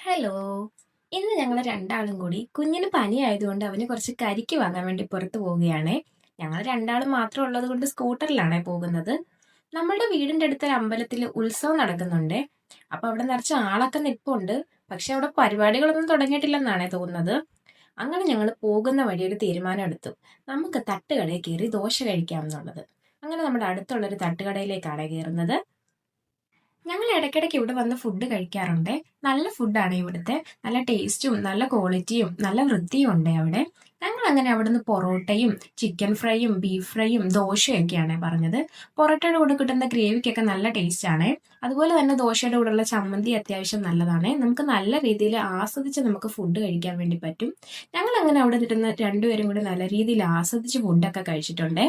Hello. ഇന്ന് ഞങ്ങൾ രണ്ടാളും കൂടി കുഞ്ഞിന് പനി ആയതുകൊണ്ട് അവന് കുറച്ച് കരിക്ക് വാങ്ങാൻ വേണ്ടി പുറത്ത് പോവുകയാണേ. ഞങ്ങൾ രണ്ടാളും മാത്രം ഉള്ളത് കൊണ്ട് സ്കൂട്ടറിലാണേ പോകുന്നത്. നമ്മളുടെ വീടിന്റെ അടുത്തൊരു അമ്പലത്തിൽ ഉത്സവം നടക്കുന്നുണ്ടേ. അപ്പൊ അവിടെ നിറച്ച് ആളൊക്കെ നിൽപ്പുണ്ട്. പക്ഷെ അവിടെ പരിപാടികളൊന്നും തുടങ്ങിയിട്ടില്ലെന്നാണേ തോന്നുന്നത്. അങ്ങനെ ഞങ്ങൾ പോകുന്ന വഴി ഒരു തീരുമാനം എടുത്തു. നമുക്ക് തട്ടുകടയിൽ കയറി ദോശ കഴിക്കാം എന്നുള്ളത്. അങ്ങനെ നമ്മുടെ അടുത്തുള്ളൊരു തട്ടുകടയിലേക്കാണ് കയറുന്നത്. ഞങ്ങൾ ഇടയ്ക്കിടയ്ക്ക് ഇവിടെ വന്ന് ഫുഡ് കഴിക്കാറുണ്ട്. നല്ല ഫുഡാണ് ഇവിടുത്തെ. നല്ല ടേസ്റ്റും നല്ല ക്വാളിറ്റിയും നല്ല വൃത്തിയും ഉണ്ട് അവിടെ. ഞങ്ങൾ അങ്ങനെ അവിടുന്ന് പൊറോട്ടയും ചിക്കൻ ഫ്രൈയും ബീഫ് ഫ്രൈയും ദോശയൊക്കെയാണ് പറഞ്ഞത്. പൊറോട്ടയുടെ കൂടെ കിട്ടുന്ന ഗ്രേവിക്കൊക്കെ നല്ല ടേസ്റ്റ് ആണ്. അതുപോലെ തന്നെ ദോശയുടെ കൂടെയുള്ള ചമ്മന്തി അത്യാവശ്യം നല്ലതാണ്. നമുക്ക് നല്ല രീതിയിൽ ആസ്വദിച്ച് നമുക്ക് ഫുഡ് കഴിക്കാൻ വേണ്ടി പറ്റും. ഞങ്ങൾ അങ്ങനെ അവിടെ നിൽക്കുന്ന രണ്ടുപേരും കൂടി നല്ല രീതിയിൽ ആസ്വദിച്ച് ഫുഡൊക്കെ കഴിച്ചിട്ടുണ്ട്.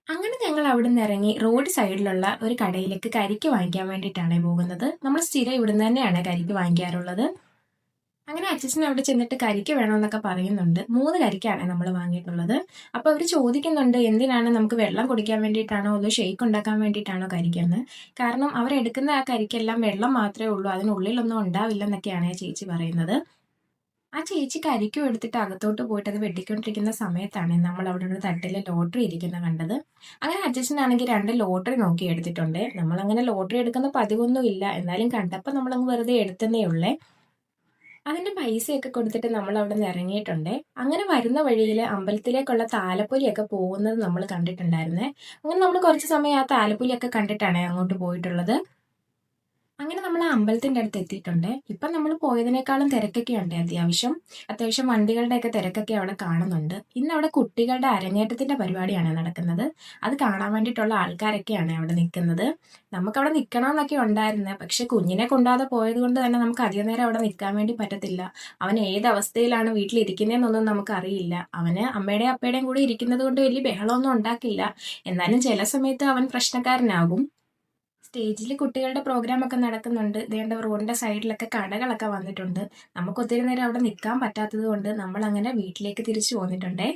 അങ്ങനെ ഞങ്ങൾ അവിടുന്ന് ഇറങ്ങി റോഡ് സൈഡിലുള്ള ഒരു കടയിലേക്ക് കരിക്ക് വാങ്ങിക്കാൻ വേണ്ടിയിട്ടാണ് പോകുന്നത്. നമ്മൾ സ്ഥിരം ഇവിടുന്ന് തന്നെയാണ് കരിക്ക് വാങ്ങിക്കാറുള്ളത്. അങ്ങനെ അച്ഛൻ അവിടെ ചെന്നിട്ട് കരിക്ക് വേണമെന്നൊക്കെ പറയുന്നുണ്ട്. 3 കരിക്കാണ് നമ്മൾ വാങ്ങിയിട്ടുള്ളത്. അപ്പൊ അവർ ചോദിക്കുന്നുണ്ട് എന്തിനാണ്, നമുക്ക് വെള്ളം കുടിക്കാൻ വേണ്ടിയിട്ടാണോ അതോ ഷെയ്ക്ക് ഉണ്ടാക്കാൻ വേണ്ടിയിട്ടാണോ കരിക്കെന്ന്. കാരണം അവരെടുക്കുന്ന ആ കരിക്കെല്ലാം വെള്ളം മാത്രമേ ഉള്ളൂ, അതിനുള്ളിലൊന്നും ഉണ്ടാവില്ലെന്നൊക്കെയാണ് ആ ചേച്ചി പറയുന്നത്. ആ ചേച്ചി കരിക്കും എടുത്തിട്ട് അകത്തോട്ട് പോയിട്ട് അത് വെട്ടിക്കൊണ്ടിരിക്കുന്ന സമയത്താണ് നമ്മൾ അവിടെ ഒരു തട്ടിൽ ലോട്ടറി ഇരിക്കുന്ന കണ്ടത്. അങ്ങനെ അച്ഛനാണെങ്കിൽ 2 ലോട്ടറി നോക്കി എടുത്തിട്ടുണ്ട്. നമ്മൾ അങ്ങനെ ലോട്ടറി എടുക്കുന്ന പതിവൊന്നും ഇല്ല, എന്നാലും കണ്ടപ്പോൾ നമ്മളങ്ങ് വെറുതെ എടുത്തന്നേ ഉള്ളേ. അതിന്റെ പൈസയൊക്കെ കൊടുത്തിട്ട് നമ്മൾ അവിടെ നിന്ന് ഇറങ്ങിയിട്ടുണ്ട്. അങ്ങനെ വരുന്ന വഴിയിൽ അമ്പലത്തിലേക്കുള്ള താലപ്പൊലിയൊക്കെ പോകുന്നത് നമ്മൾ കണ്ടിട്ടുണ്ടായിരുന്നേ. അങ്ങനെ നമ്മൾ കുറച്ച് സമയം ആ താലപ്പൊലിയൊക്കെ കണ്ടിട്ടാണ് അങ്ങോട്ട് പോയിട്ടുള്ളത്. അങ്ങനെ നമ്മൾ ആ അമ്പലത്തിന്റെ അടുത്ത് എത്തിയിട്ടുണ്ട്. ഇപ്പം നമ്മൾ പോയതിനേക്കാളും തിരക്കൊക്കെ ഉണ്ട്. അത്യാവശ്യം വണ്ടികളുടെയൊക്കെ തിരക്കൊക്കെ അവിടെ കാണുന്നുണ്ട്. ഇന്ന് അവിടെ കുട്ടികളുടെ അരങ്ങേറ്റത്തിന്റെ പരിപാടിയാണ് നടക്കുന്നത്. അത് കാണാൻ വേണ്ടിയിട്ടുള്ള ആൾക്കാരൊക്കെയാണ് അവിടെ നിൽക്കുന്നത്. നമുക്കവിടെ നിൽക്കണമെന്നൊക്കെ ഉണ്ടായിരുന്നത്, പക്ഷെ കുഞ്ഞിനെ കൊണ്ടാതെ പോയത് കൊണ്ട് തന്നെ നമുക്ക് അധികം നേരം അവിടെ നിൽക്കാൻ വേണ്ടി പറ്റത്തില്ല. അവൻ ഏത് അവസ്ഥയിലാണ് വീട്ടിലിരിക്കുന്നതെന്നൊന്നും നമുക്കറിയില്ല. അവന് അമ്മയുടെയും അപ്പയുടെയും കൂടെ ഇരിക്കുന്നത് കൊണ്ട് വലിയ ബഹളമൊന്നും ഉണ്ടാക്കില്ല. എന്നാലും ചില സമയത്ത് അവൻ പ്രശ്നക്കാരനാകും. സ്റ്റേജിൽ കുട്ടികളുടെ പ്രോഗ്രാം ഒക്കെ നടക്കുന്നുണ്ട്. ദേണ്ട റോഡിന്റെ സൈഡിലൊക്കെ കടകളൊക്കെ വന്നിട്ടുണ്ട്. നമുക്ക് ഒത്തിരി നേരം അവിടെ നിൽക്കാൻ പറ്റാത്തത് കൊണ്ട് നമ്മൾ അങ്ങനെ വീട്ടിലേക്ക് തിരിച്ചു പോന്നിട്ടുണ്ടേ.